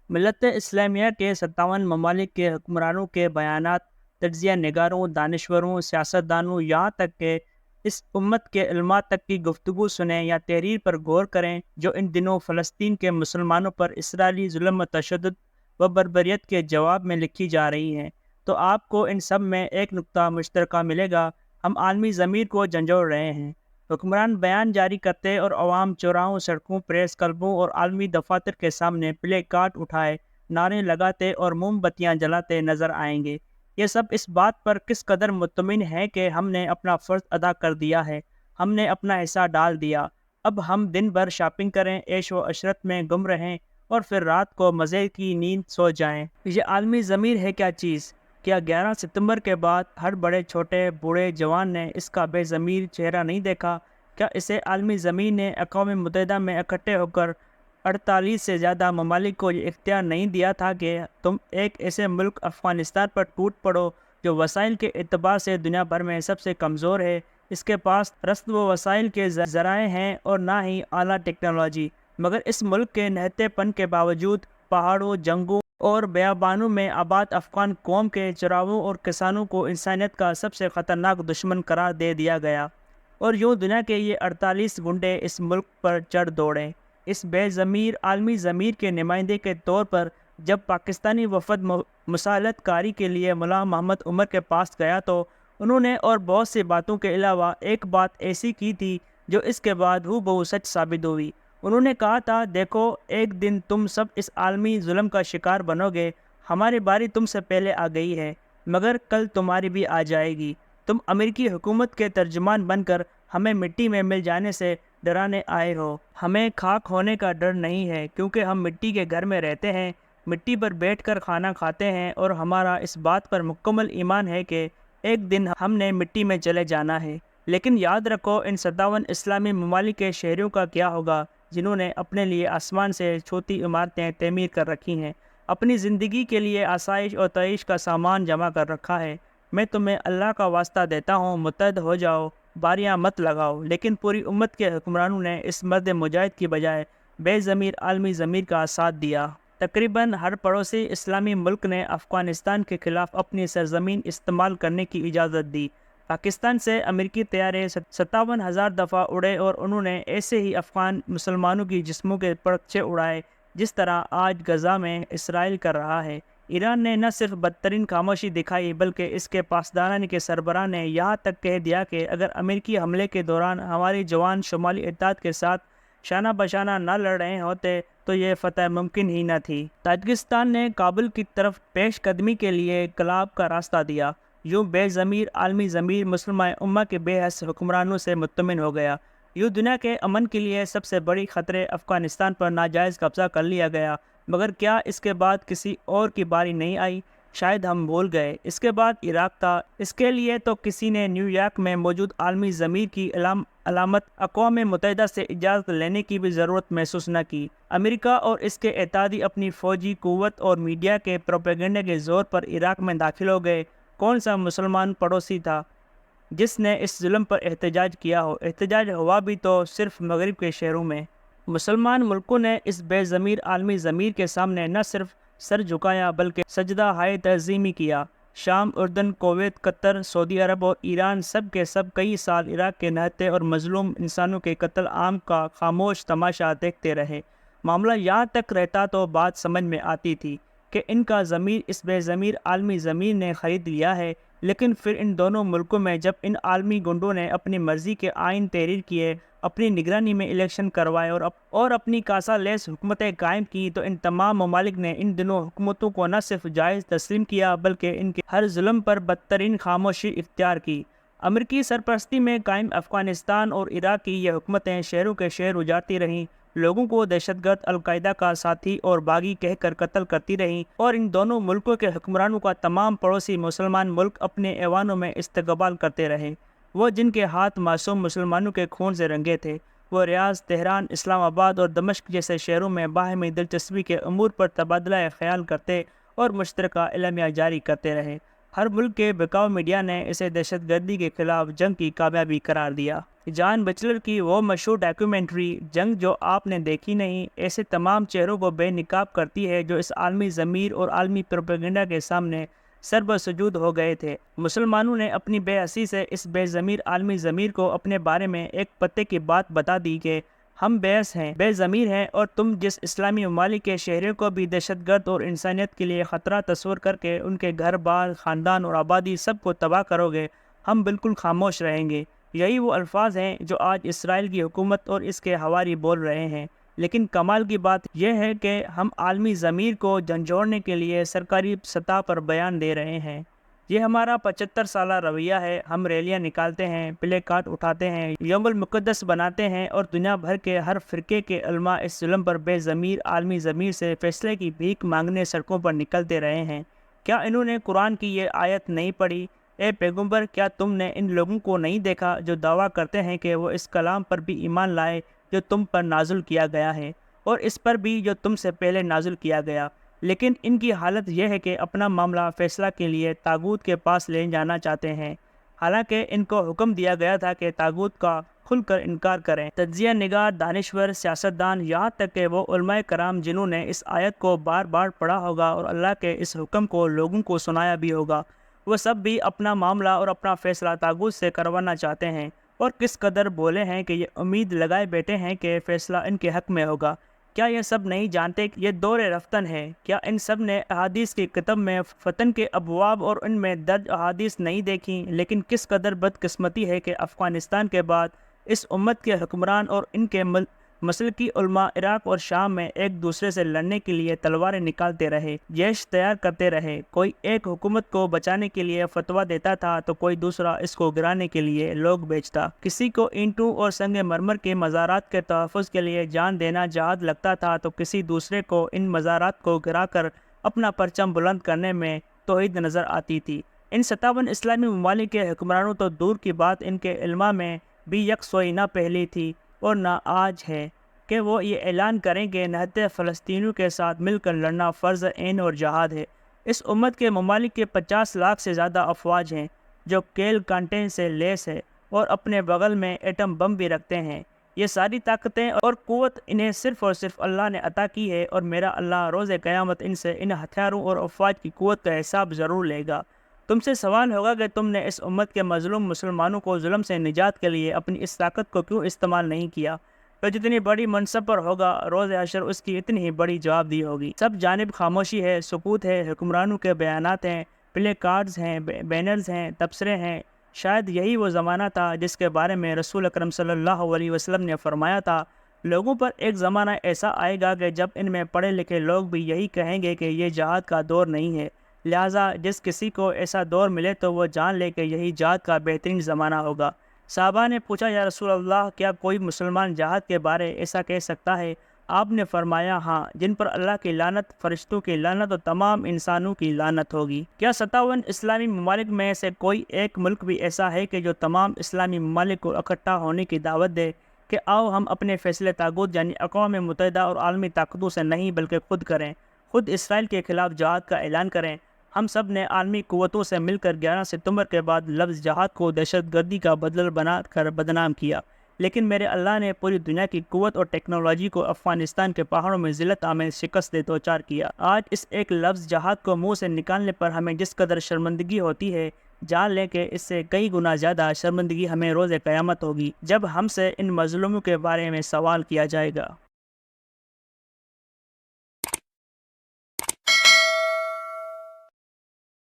ملت اسلامیہ کے 57 ممالک کے حکمرانوں کے بیانات، تجزیہ نگاروں، دانشوروں، سیاستدانوں، یہاں تک کہ اس امت کے علماء تک کی گفتگو سنیں یا تحریر پر غور کریں جو ان دنوں فلسطین کے مسلمانوں پر اسرائیلی ظلم و تشدد و بربریت کے جواب میں لکھی جا رہی ہیں، تو آپ کو ان سب میں ایک نقطہ مشترکہ ملے گا: ہم عالمی ضمیر کو جھنجھوڑ رہے ہیں۔ حکمران بیان جاری کرتے اور عوام چوراہوں، سڑکوں، پریس کلبوں اور عالمی دفاتر کے سامنے پلے کارڈ اٹھائے، نعرے لگاتے اور موم بتیاں جلاتے نظر آئیں گے۔ یہ سب اس بات پر کس قدر مطمئن ہے کہ ہم نے اپنا فرض ادا کر دیا ہے، ہم نے اپنا حصہ ڈال دیا، اب ہم دن بھر شاپنگ کریں، عیش و عشرت میں گم رہیں اور پھر رات کو مزے کی نیند سو جائیں۔ یہ عالمی ضمیر ہے کیا چیز؟ کیا 11 ستمبر کے بعد ہر بڑے چھوٹے بوڑھے جوان نے اس کا بے ضمیر چہرہ نہیں دیکھا؟ کیا اسے عالمی ضمیر نے اقوام متحدہ میں اکٹھے ہو کر 48 سے زیادہ ممالک کو یہ اختیار نہیں دیا تھا کہ تم ایک ایسے ملک افغانستان پر ٹوٹ پڑو جو وسائل کے اعتبار سے دنیا بھر میں سب سے کمزور ہے؟ اس کے پاس رسد و وسائل کے ذرائع ہیں اور نہ ہی اعلیٰ ٹیکنالوجی، مگر اس ملک کے نہتے پن کے باوجود پہاڑوں، جنگوں اور بیابانوں میں آباد افغان قوم کے چراغوں اور کسانوں کو انسانیت کا سب سے خطرناک دشمن قرار دے دیا گیا، اور یوں دنیا کے یہ 48 گنڈے اس ملک پر چڑھ دوڑے۔ اس بے ضمیر عالمی ضمیر کے نمائندے کے طور پر جب پاکستانی وفد مصالحت کاری کے لیے ملا محمد عمر کے پاس گیا تو انہوں نے اور بہت سی باتوں کے علاوہ ایک بات ایسی کی تھی جو اس کے بعد ہو بہو سچ ثابت ہوئی۔ انہوں نے کہا تھا، دیکھو، ایک دن تم سب اس عالمی ظلم کا شکار بنو گے، ہماری باری تم سے پہلے آ گئی ہے، مگر کل تمہاری بھی آ جائے گی۔ تم امریکی حکومت کے ترجمان بن کر ہمیں مٹی میں مل جانے سے ڈرانے آئے ہو۔ ہمیں خاک ہونے کا ڈر نہیں ہے، کیونکہ ہم مٹی کے گھر میں رہتے ہیں، مٹی پر بیٹھ کر کھانا کھاتے ہیں، اور ہمارا اس بات پر مکمل ایمان ہے کہ ایک دن ہم نے مٹی میں چلے جانا ہے۔ لیکن یاد رکھو، ان 57 اسلامی ممالک کے شہریوں کا کیا ہوگا جنہوں نے اپنے لیے آسمان سے چھوٹی عمارتیں تعمیر کر رکھی ہیں، اپنی زندگی کے لیے آسائش اور تعیش کا سامان جمع کر رکھا ہے؟ میں تمہیں اللہ کا واسطہ دیتا ہوں، متحد ہو جاؤ، باریاں مت لگاؤ۔ لیکن پوری امت کے حکمرانوں نے اس مرد مجاہد کی بجائے بے ضمیر عالمی ضمیر کا ساتھ دیا۔ تقریباً ہر پڑوسی اسلامی ملک نے افغانستان کے خلاف اپنی سرزمین استعمال کرنے کی اجازت دی۔ پاکستان سے امریکی طیارے 57,000 دفعہ اڑے اور انہوں نے ایسے ہی افغان مسلمانوں کی جسموں کے پرچے اڑائے جس طرح آج غزہ میں اسرائیل کر رہا ہے۔ ایران نے نہ صرف بدترین خاموشی دکھائی بلکہ اس کے پاسداران کے سربراہ نے یہاں تک کہہ دیا کہ اگر امریکی حملے کے دوران ہماری جوان شمالی اتحاد کے ساتھ شانہ بشانہ نہ لڑ رہے ہوتے تو یہ فتح ممکن ہی نہ تھی۔ تاجکستان نے کابل کی طرف پیش قدمی کے لیے انقلاب کا راستہ دیا۔ یوں بے ضمیر عالمی ضمیر مسلمہ امہ کے بے حس حکمرانوں سے مطمئن ہو گیا۔ یوں دنیا کے امن کے لیے سب سے بڑی خطرے افغانستان پر ناجائز قبضہ کر لیا گیا، مگر کیا اس کے بعد کسی اور کی باری نہیں آئی؟ شاید ہم بھول گئے۔ اس کے بعد عراق تھا۔ اس کے لیے تو کسی نے نیو یارک میں موجود عالمی ضمیر کی علامت اقوام متحدہ سے اجازت لینے کی بھی ضرورت محسوس نہ کی۔ امریکہ اور اس کے اتحادی اپنی فوجی قوت اور میڈیا کے پروپیگنڈے کے زور پر عراق میں داخل ہو گئے۔ کون سا مسلمان پڑوسی تھا جس نے اس ظلم پر احتجاج کیا ہو؟ احتجاج ہوا بھی تو صرف مغرب کے شہروں میں۔ مسلمان ملکوں نے اس بے ضمیر عالمی ضمیر کے سامنے نہ صرف سر جھکایا بلکہ سجدہ ہائے تعظیمی کیا۔ شام، اردن، کویت، قطر، سعودی عرب اور ایران سب کے سب کئی سال عراق کے نہتے اور مظلوم انسانوں کے قتل عام کا خاموش تماشا دیکھتے رہے۔ معاملہ یہاں تک رہتا تو بات سمجھ میں آتی تھی کہ ان کا ضمیر اس بے ضمیر عالمی ضمیر نے خرید لیا ہے، لیکن پھر ان دونوں ملکوں میں جب ان عالمی گنڈوں نے اپنی مرضی کے آئین تحریر کیے، اپنی نگرانی میں الیکشن کروائے اور اپنی کاسہ لیس حکومتیں قائم کی، تو ان تمام ممالک نے ان دونوں حکومتوں کو نہ صرف جائز تسلیم کیا بلکہ ان کے ہر ظلم پر بدترین خاموشی اختیار کی۔ امریکی سرپرستی میں قائم افغانستان اور عراق کی یہ حکومتیں شہروں کے شہر اجارتی رہیں، لوگوں کو دہشت گرد، القاعدہ کا ساتھی اور باغی کہہ کر قتل کرتی رہیں، اور ان دونوں ملکوں کے حکمرانوں کا تمام پڑوسی مسلمان ملک اپنے ایوانوں میں استقبال کرتے رہے۔ وہ جن کے ہاتھ معصوم مسلمانوں کے خون سے رنگے تھے، وہ ریاض، تہران، اسلام آباد اور دمشق جیسے شہروں میں باہمی دلچسپی کے امور پر تبادلہ خیال کرتے اور مشترکہ اعلامیہ جاری کرتے رہے۔ ہر ملک کے بکاؤ میڈیا نے اسے دہشت گردی کے خلاف جنگ کی کامیابی قرار دیا۔ جان بچلر کی وہ مشہور ڈاکیومنٹری جنگ جو آپ نے دیکھی نہیں، ایسے تمام چہروں کو بے نقاب کرتی ہے جو اس عالمی ضمیر اور عالمی پروپیگنڈا کے سامنے سر بسجود ہو گئے تھے۔ مسلمانوں نے اپنی بے حسی سے اس بے ضمیر عالمی ضمیر کو اپنے بارے میں ایک پتے کی بات بتا دی کہ ہم بے حس ہیں، بے ضمیر ہیں، اور تم جس اسلامی ممالک کے شہریوں کو بھی دہشت گرد اور انسانیت کے لیے خطرہ تصور کر کے ان کے گھر بار، خاندان اور آبادی سب کو تباہ کرو گے، ہم بالکل خاموش رہیں گے۔ یہی وہ الفاظ ہیں جو آج اسرائیل کی حکومت اور اس کے حواری بول رہے ہیں۔ لیکن کمال کی بات یہ ہے کہ ہم عالمی ضمیر کو جھنجھوڑنے کے لیے سرکاری سطح پر بیان دے رہے ہیں۔ یہ ہمارا 75 سالہ رویہ ہے۔ ہم ریلیاں نکالتے ہیں، پلے کارڈ اٹھاتے ہیں، یوم المقدس بناتے ہیں، اور دنیا بھر کے ہر فرقے کے علماء اس ظلم پر بے ضمیر عالمی ضمیر سے فیصلے کی بھیک مانگنے سڑکوں پر نکلتے رہے ہیں۔ کیا انہوں نے قرآن کی یہ آیت نہیں پڑھی؟ اے پیغمبر، کیا تم نے ان لوگوں کو نہیں دیکھا جو دعویٰ کرتے ہیں کہ وہ اس کلام پر بھی ایمان لائے جو تم پر نازل کیا گیا ہے، اور اس پر بھی جو تم سے پہلے نازل کیا گیا، لیکن ان کی حالت یہ ہے کہ اپنا معاملہ فیصلہ کے لیے طاغوت کے پاس لے جانا چاہتے ہیں، حالانکہ ان کو حکم دیا گیا تھا کہ طاغوت کا کھل کر انکار کریں۔ تجزیہ نگار، دانشور، سیاستدان، یہاں تک کہ وہ علماء کرام جنہوں نے اس آیت کو بار بار پڑھا ہوگا اور اللہ کے اس حکم کو لوگوں کو سنایا بھی ہوگا، وہ سب بھی اپنا معاملہ اور اپنا فیصلہ طاغوت سے کروانا چاہتے ہیں، اور کس قدر بولے ہیں کہ یہ امید لگائے بیٹھے ہیں کہ فیصلہ ان کے حق میں ہوگا۔ کیا یہ سب نہیں جانتے کہ یہ دور رفتن ہے؟ کیا ان سب نے احادیث کی کتب میں فتن کے ابواب اور ان میں درج احادیث نہیں دیکھیں؟ لیکن کس قدر بدقسمتی ہے کہ افغانستان کے بعد اس امت کے حکمران اور ان کے مسلکی علماء عراق اور شام میں ایک دوسرے سے لڑنے کے لیے تلواریں نکالتے رہے، جیش تیار کرتے رہے۔ کوئی ایک حکومت کو بچانے کے لیے فتویٰ دیتا تھا تو کوئی دوسرا اس کو گرانے کے لیے لوگ بیچتا۔ کسی کو اینٹوں اور سنگ مرمر کے مزارات کے تحفظ کے لیے جان دینا جہاد لگتا تھا تو کسی دوسرے کو ان مزارات کو گرا کر اپنا پرچم بلند کرنے میں توحید نظر آتی تھی۔ ان 57 اسلامی ممالک کے حکمرانوں تو دور کی بات، ان کے علماء میں بھی یکسوئی نہ پہلی تھی اور نہ آج ہے کہ وہ یہ اعلان کریں کہ نہتے فلسطینیوں کے ساتھ مل کر لڑنا فرض عین اور جہاد ہے۔ اس امت کے ممالک کے 50 لاکھ سے زیادہ افواج ہیں جو کیل کانٹے سے لیس ہے اور اپنے بغل میں ایٹم بم بھی رکھتے ہیں۔ یہ ساری طاقتیں اور قوت انہیں صرف اور صرف اللہ نے عطا کی ہے، اور میرا اللہ روز قیامت ان سے ان ہتھیاروں اور افواج کی قوت کا حساب ضرور لے گا۔ تم سے سوال ہوگا کہ تم نے اس امت کے مظلوم مسلمانوں کو ظلم سے نجات کے لیے اپنی اس طاقت کو کیوں استعمال نہیں کیا؟ تو جتنی بڑی منصب پر ہوگا روز حشر اس کی اتنی ہی بڑی جواب دی ہوگی۔ سب جانب خاموشی ہے، سکوت ہے، حکمرانوں کے بیانات ہیں، پلے کارڈز ہیں، بینرز ہیں، تبصرے ہیں۔ شاید یہی وہ زمانہ تھا جس کے بارے میں رسول اکرم صلی اللہ علیہ وسلم نے فرمایا تھا، لوگوں پر ایک زمانہ ایسا آئے گا کہ جب ان میں پڑھے لکھے لوگ بھی یہی کہیں گے کہ یہ جہاد کا دور نہیں ہے، لہٰذا جس کسی کو ایسا دور ملے تو وہ جان لے کہ یہی جہاد کا بہترین زمانہ ہوگا۔ صحابہ نے پوچھا، یا رسول اللہ، کیا کوئی مسلمان جہاد کے بارے ایسا کہہ سکتا ہے؟ آپ نے فرمایا، ہاں، جن پر اللہ کی لعنت، فرشتوں کی لعنت اور تمام انسانوں کی لعنت ہوگی۔ کیا 57 اسلامی ممالک میں سے کوئی ایک ملک بھی ایسا ہے کہ جو تمام اسلامی ممالک کو اکٹھا ہونے کی دعوت دے کہ آؤ ہم اپنے فیصلے طاغوت یعنی اقوام متحدہ اور عالمی طاقتوں سے نہیں بلکہ خود کریں، خود اسرائیل کے خلاف جہاد کا اعلان کریں؟ ہم سب نے عالمی قوتوں سے مل کر 11 ستمبر کے بعد لفظ جہاد کو دہشت گردی کا بدل بنا کر بدنام کیا، لیکن میرے اللہ نے پوری دنیا کی قوت اور ٹیکنالوجی کو افغانستان کے پہاڑوں میں ذلت آمیز شکست دے دوچار کیا۔ آج اس ایک لفظ جہاد کو منہ سے نکالنے پر ہمیں جس قدر شرمندگی ہوتی ہے، جان لیں کہ اس سے کئی گنا زیادہ شرمندگی ہمیں روز قیامت ہوگی، جب ہم سے ان مظلوموں کے بارے میں سوال کیا جائے گا۔